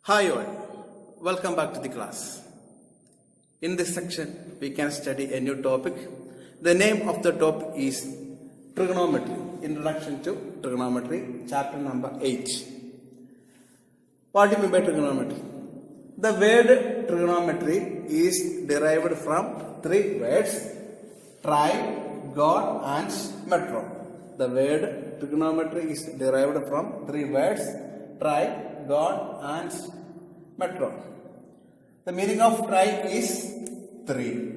Hi all, welcome back to the class. In this section, we can study a new topic. The name of the topic is Trigonometry. Introduction to Trigonometry, chapter number 8. What do you mean by trigonometry? The word trigonometry is derived from three words: trigon and metron. The word trigonometry is derived from three words: trigon and metron. The meaning of tri is 3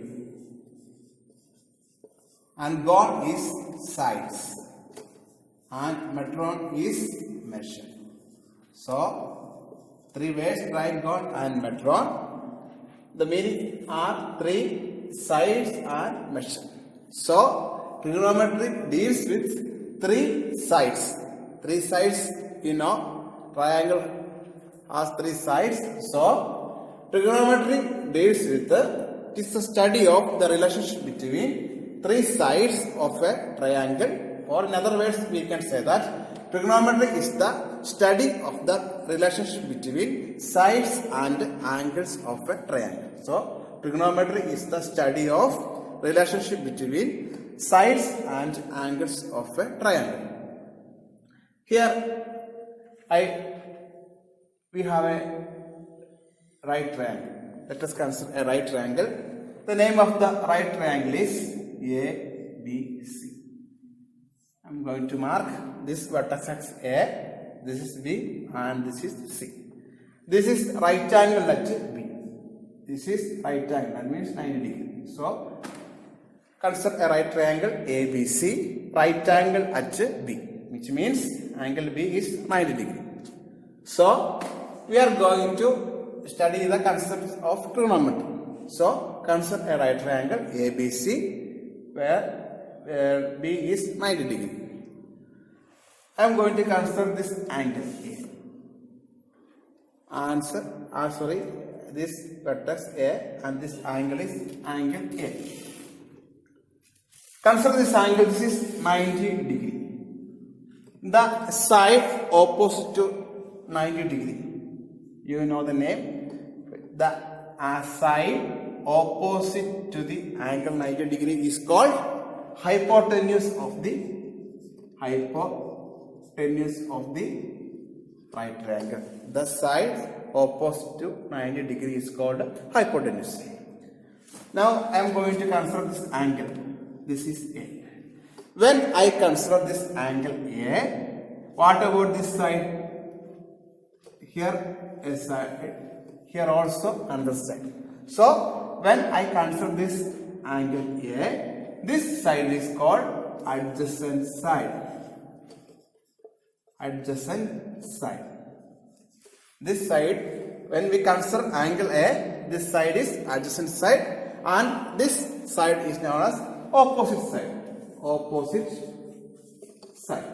and gon is sides and metron is measure. So, three words: trigon and metron. The meaning are three sides and measure. So, trigonometry deals with three sides. Three sides, triangle has three sides. So, trigonometry deals with it is the study of the relationship between three sides of a triangle, or in other words, we can say that trigonometry is the study of the relationship between sides and angles of a triangle. So, trigonometry is the study of relationship between sides and angles of a triangle. Here, we have a right triangle. Let us consider a right triangle. The name of the right triangle is ABC. I am going to mark this vertex as A, this is B, and this is C. This is right angle at B. This is right angle, that means 90 degrees. So, consider a right triangle ABC, right angle at B, which means angle B is 90 degrees. So, we are going to study the concepts of trigonometry. So, consider a right triangle ABC where B is 90 degrees. I am going to consider this angle A. This vertex A and this angle is angle A. Consider this angle, this is 90 degree. The side opposite to 90 degree. You know the name. The side opposite to the angle 90 degree is called hypotenuse of the right triangle. The side opposite to 90 degree is called hypotenuse. Now I am going to consider this angle. This is A. When I consider this angle A, what about this side? Here a side, here also another side. So, when I consider this angle A, this side is called adjacent side. Adjacent side. This side, when we consider angle A, this side is adjacent side and this side is known as opposite side. Opposite side.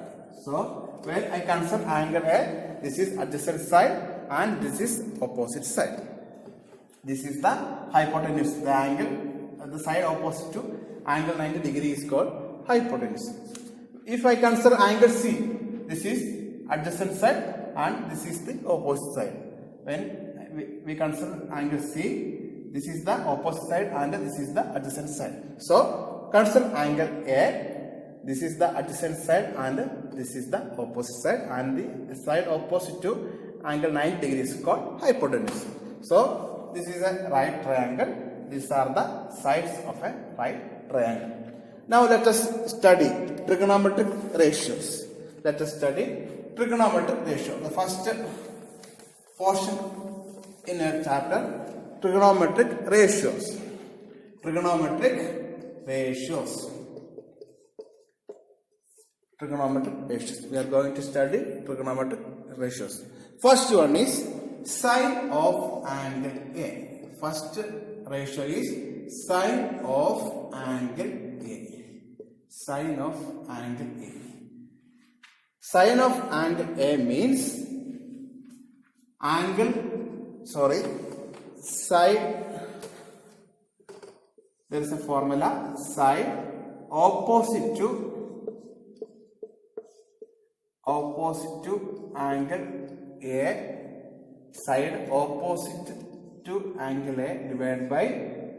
So, when I consider angle A, this is adjacent side and this is opposite side. This is the hypotenuse, the angle, the side opposite to angle 90 degree is called hypotenuse. If I consider angle C, this is adjacent side and this is the opposite side. When we consider angle C, this is the opposite side and this is the adjacent side. So, consider angle A, this is the adjacent side and this is the opposite side, and the side opposite to angle 90 degrees is called hypotenuse. So, this is a right triangle. These are the sides of a right triangle. Now, let us study trigonometric ratios. Let us study trigonometric ratio. The first portion in a chapter, trigonometric ratios. Trigonometric ratios. Trigonometric ratios. We are going to study trigonometric ratios. First one is sine of angle A. First ratio is sine of angle A. Sine of angle A. Sine of angle A means side, there is a formula, side opposite to angle A side opposite to angle A divided by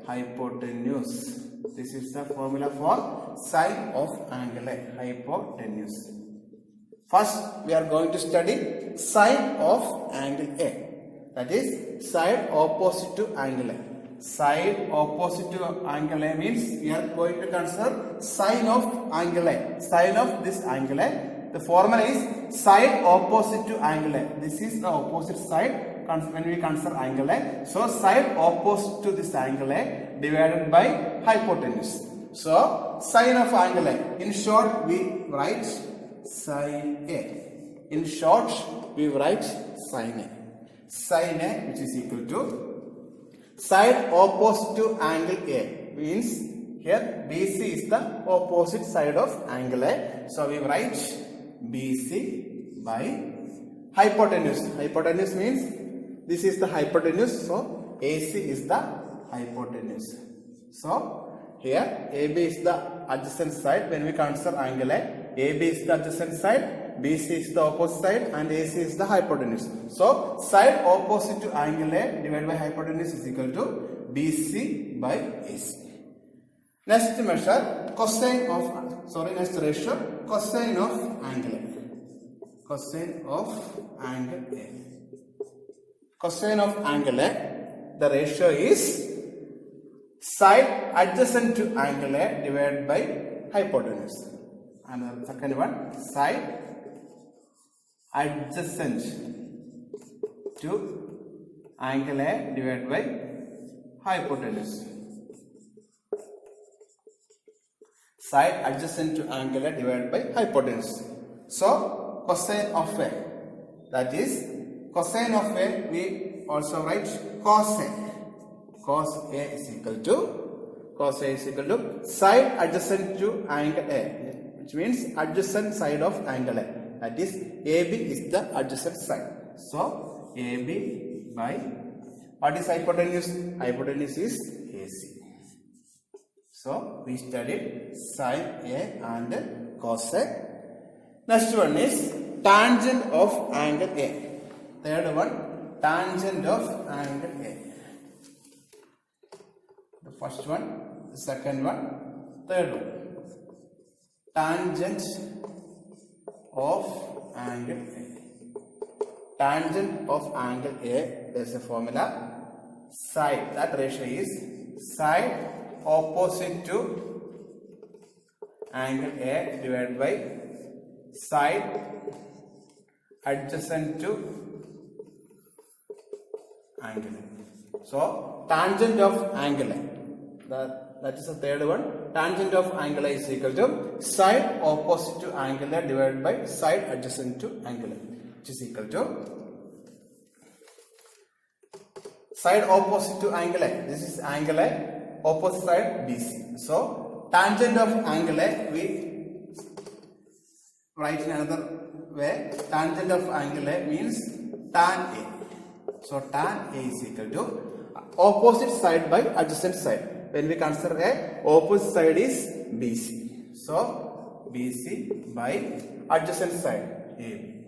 hypotenuse. This is the formula for sine of angle A, hypotenuse. First, we are going to study sine of angle A. That is side opposite to angle A. Side opposite to angle A means we are going to consider sine of angle A. Sine of this angle A. The formula is side opposite to angle A. This is the opposite side when we consider angle A. So side opposite to this angle A divided by hypotenuse. So sine of angle A. In short, we write sine A. In short, we write sine A. Sine A, which is equal to side opposite to angle A, means here BC is the opposite side of angle A. So we write BC by hypotenuse. Hypotenuse means this is the hypotenuse. So AC is the hypotenuse. So here AB is the adjacent side when we consider angle A. AB is the adjacent side. BC is the opposite side and AC is the hypotenuse. So side opposite to angle A divided by hypotenuse is equal to BC by AC. Next measure cosine of next ratio cosine of angle A. Cosine of angle A. Cosine of angle A, the ratio is side adjacent to angle A divided by hypotenuse. And the second one, side adjacent to angle A divided by hypotenuse. Side adjacent to angle A divided by hypotenuse. So cosine of A, that is cosine of A, we also write cos A. Cos A is equal to side adjacent to angle A, which means adjacent side of angle A. That is AB is the adjacent side. So AB by what is hypotenuse? Hypotenuse is AC. So we studied sine A and cos A. Next one is tangent of angle A. Third one, tangent of angle A. The first one, the second one, third one. Tangent of angle A. Tangent of angle A, there is a formula. Side, that ratio is side opposite to angle A divided by side adjacent to angle A. So tangent of angle A, that is the third one. Tangent of angle A is equal to side opposite to angle A divided by side adjacent to angle A, which is equal to side opposite to angle A. This is angle A, opposite side BC. So tangent of angle A, we write in another way. Tangent of angle A means tan A. So tan A is equal to opposite side by adjacent side. When we consider A, opposite side is BC. So BC by adjacent side AB.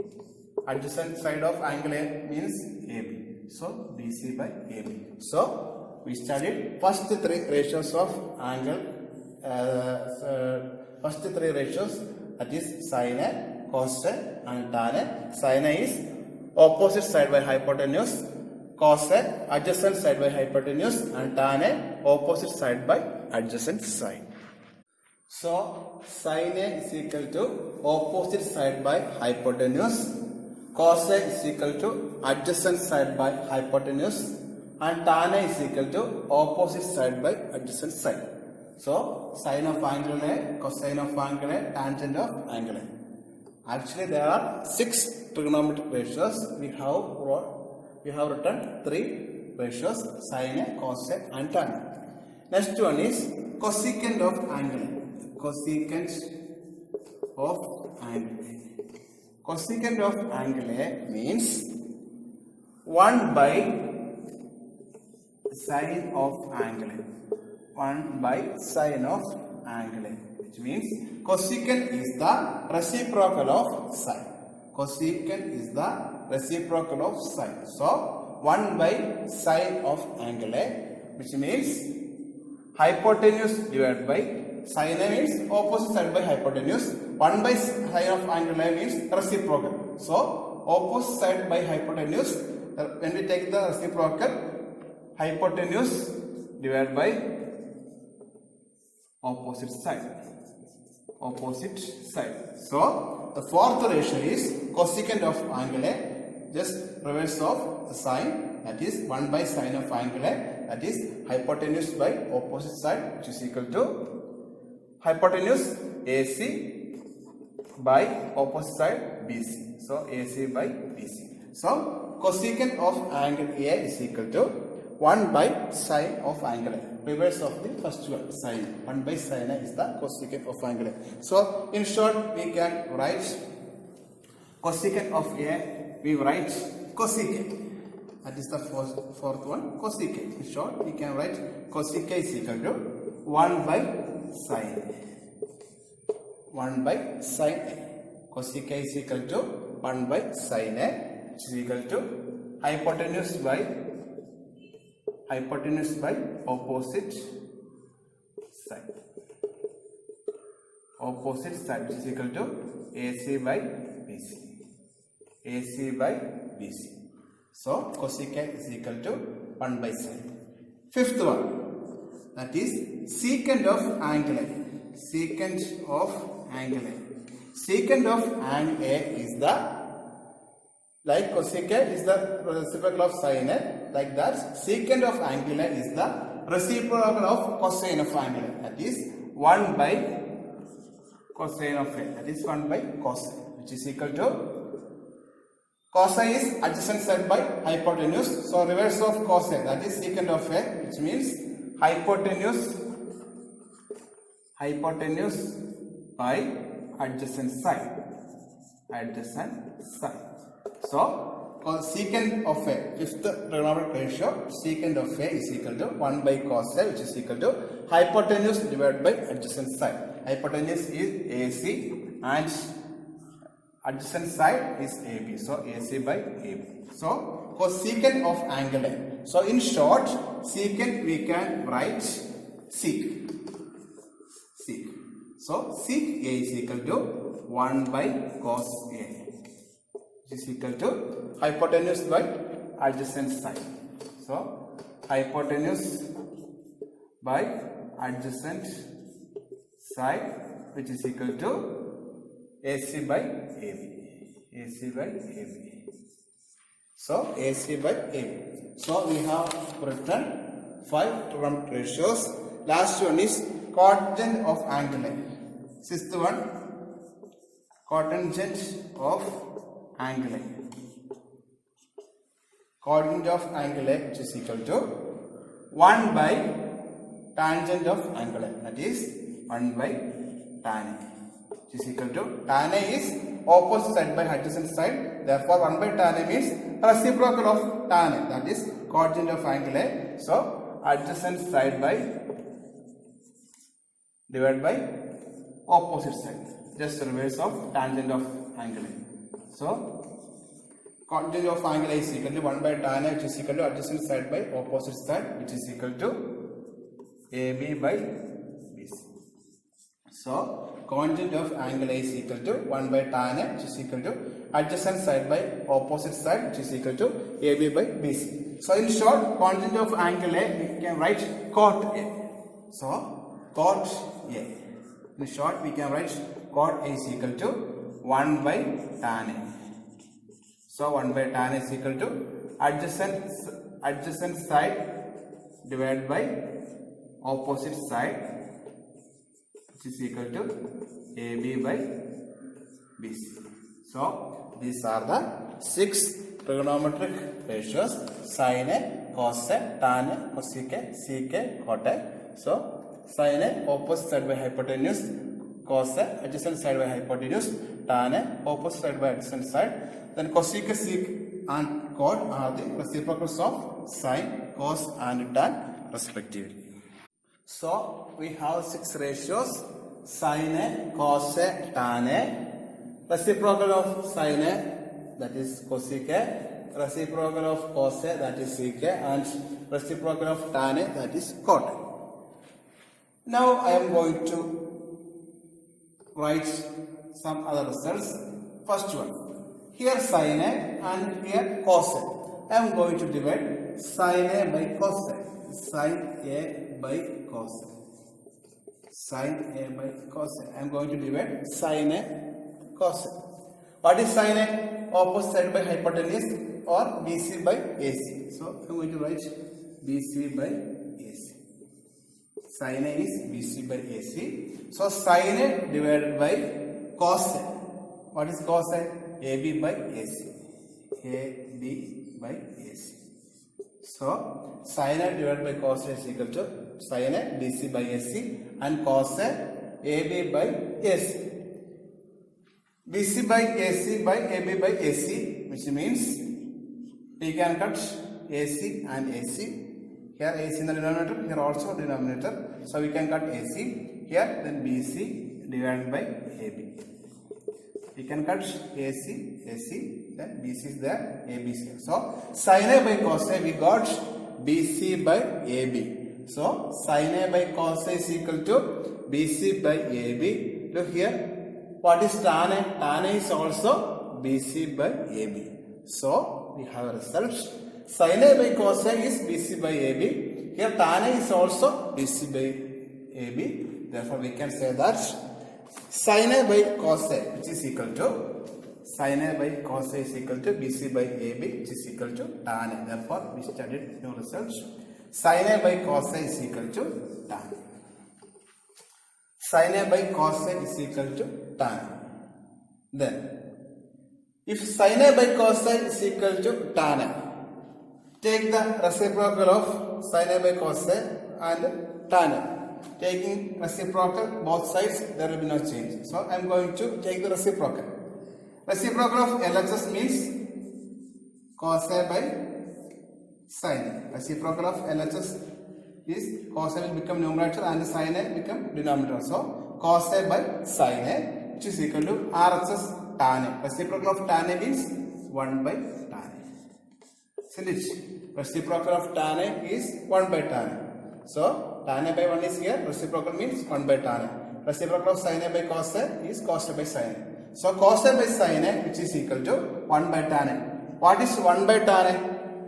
Adjacent side of angle A means AB. So BC by AB. So we studied first three ratios of angle. First three ratios, that is sine A, cos A and tan A. Sine A is opposite side by hypotenuse. Cos A, adjacent side by hypotenuse, and tan A, opposite side by adjacent side. So sine A is equal to opposite side by hypotenuse. Cos A is equal to adjacent side by hypotenuse, and tan A is equal to opposite side by adjacent side. So sine of angle A, cosine of angle A, tangent of angle A. Actually, there are 6 trigonometric ratios. We have written 3 ratios: sine A, cos A, and tan A. Next one is cosecant of angle A. Cosecant of angle A. Cosecant of angle A means 1 by sine of angle A. 1 by sine of angle A, which means cosecant is the reciprocal of sine. Cosecant is the reciprocal of sine. So 1 by sine of angle A, which means hypotenuse divided by sine A means opposite side by hypotenuse. 1 by sine of angle A means reciprocal. So opposite side by hypotenuse. When we take the reciprocal, hypotenuse divided by opposite side. Opposite side. So the fourth ratio is cosecant of angle A, just reverse of sine, that is 1 by sine of angle A, that is hypotenuse by opposite side, which is equal to hypotenuse AC by opposite side BC. So AC by BC. So cosecant of angle A is equal to 1 by sine of angle A. Reverse of the first one, sine. 1 by sine is the cosecant of angle A. So in short, we can write cosecant of A, we write cosecant. That is the fourth one, cosecant. In short, we can write cosecant is equal to 1 by sine. 1 by sine A. Cosecant is equal to 1 by sine A, which is equal to hypotenuse by opposite side. Opposite side, which is equal to AC by BC. AC by BC. So cosecant is equal to 1 by sine. Fifth one, that is secant of angle A. Secant of angle A. Secant of angle A is the, like cosecant is the reciprocal of sine A, like that secant of angle A is the reciprocal of cosine of angle A, that is 1 by cosine of A, that is 1 by cosine, which is equal to, cosine is adjacent side by hypotenuse, so reverse of cosine, that is secant of A, which means hypotenuse by adjacent side. So secant of A, fifth trigonometric ratio, secant of A is equal to 1 by cos A, which is equal to hypotenuse divided by adjacent side. Hypotenuse is AC and adjacent side is AB. So AC by AB. So cosecant of angle A. So in short, secant we can write sec. So sec A is equal to 1 by cos A, which is equal to hypotenuse by adjacent side. So hypotenuse by adjacent side, which is equal to AC by AB. AC by AB. So AC by AB. So we have written 5 trigonometric ratios. Last one is cotangent of angle A. Sixth one, cotangent of angle A. Cotangent of angle A, which is equal to 1 by tangent of angle A, that is 1 by tan A, which is equal to, tan A is opposite side by adjacent side, therefore 1 by tan A means reciprocal of tan A, that is cotangent of angle A. So adjacent side by divided by opposite side, just reverse of tangent of angle A. So cotangent of angle A is equal to 1 by tan A, which is equal to adjacent side by opposite side, which is equal to AB by BC. So cotangent of angle A is equal to 1 by tan A, which is equal to adjacent side by opposite side, which is equal to AB by BC. So in short, cotangent of angle A we can write cot A. So cot A. In short, we can write cot A is equal to 1 by tan A. So 1 by tan A is equal to adjacent side divided by opposite side, which is equal to AB by BC. So these are the 6 trigonometric ratios: sin A, cos A, tan A, cosec A, sec A, cot A. So sin A, opposite side by hypotenuse; cos A, adjacent side by hypotenuse; tan A, opposite side by adjacent side. Then cosec, sec and cot are the reciprocals of sin, cos and tan respectively. So we have 6 ratios: sin A, cos A, tan A, reciprocal of sin A, that is cosec A, reciprocal of cos A, that is sec A, and reciprocal of tan A, that is cot A. Now I am going to write some other results. First one, here sin A and here cos A. I am going to divide sin A by cos A. Sin A by cos A. Sin A by cos A. I am going to divide sin A cos A. What is sin A? Opposite side by hypotenuse or BC by AC. So I am going to write BC by AC. Sin A is BC by AC. So sin A divided by cos A. What is cos A? AB by AC. AB by AC. So sin A divided by cos A is equal to sin A BC by AC and cos A AB by AC. BC by AC by AB by AC, which means we can cut AC and AC. Here AC in the denominator, here also denominator. So we can cut AC here, then BC divided by AB. We can cut AC, AC, then BC is there, AB is here. So sin A by cos A, we got BC by AB. So sin A by cos A is equal to BC by AB. Look here, what is tan A? Tan A is also BC by AB. So we have a result. Sin A by cos A is BC by AB. Here tan A is also BC by AB. Therefore we can say that sin A by cos A, which is equal to sin A by cos A is equal to BC by AB, which is equal to tan A. Therefore we studied new results. Sin A by cos A is equal to tan A. Sin A by cos A is equal to tan A. Then if sin A by cos A is equal to tan A, take the reciprocal of sin A by cos A and tan A. Taking reciprocal both sides, there will be no change. So I am going to take the reciprocal. Reciprocal of LHS means cos A by sin A. Reciprocal of LHS is cos A will become numerator and sin A become denominator. So cos A by sin A, which is equal to RHS tan A. Reciprocal of tan A means 1 by tan A. Isn't it? Reciprocal of tan A is 1 by tan A. So tan A by 1 is here. Reciprocal means 1 by tan A. Reciprocal of sin A by cos A is cos A by sin A. So cos A by sin A, which is equal to 1 by tan A. What is 1 by tan A?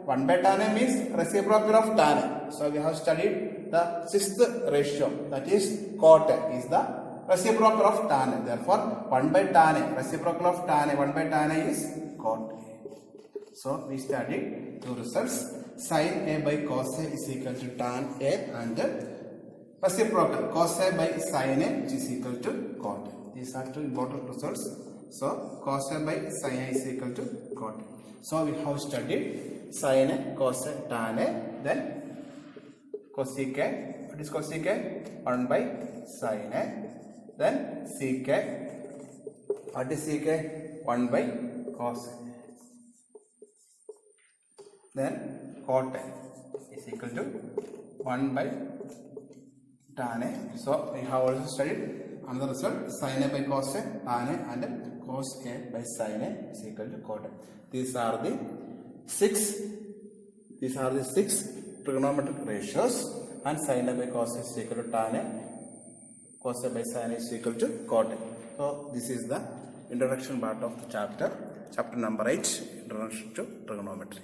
1 by tan A means reciprocal of tan A. So we have studied the sixth ratio, that is cot A is the reciprocal of tan A. Therefore 1 by tan A, reciprocal of tan A, 1 by tan A is cot A. So we studied two results. Sin A by cos A is equal to tan A and reciprocal cos A by sin A, which is equal to cot A. These are two important results. So cos A by sin A is equal to cot A. So we have studied sin A, cos A, tan A, then cosec A. What is cosec A? 1 by sin A. Then sec A. What is sec A? 1 by cos A. Then cot A is equal to 1 by tan A. So we have also studied another result, sin A by cos A, tan A, and cos A by sin A is equal to cot A. These are the six trigonometric ratios, and sin A by cos A is equal to tan A, cos A by sin A is equal to cot A. So this is the introduction part of the chapter number 8, Introduction to Trigonometry.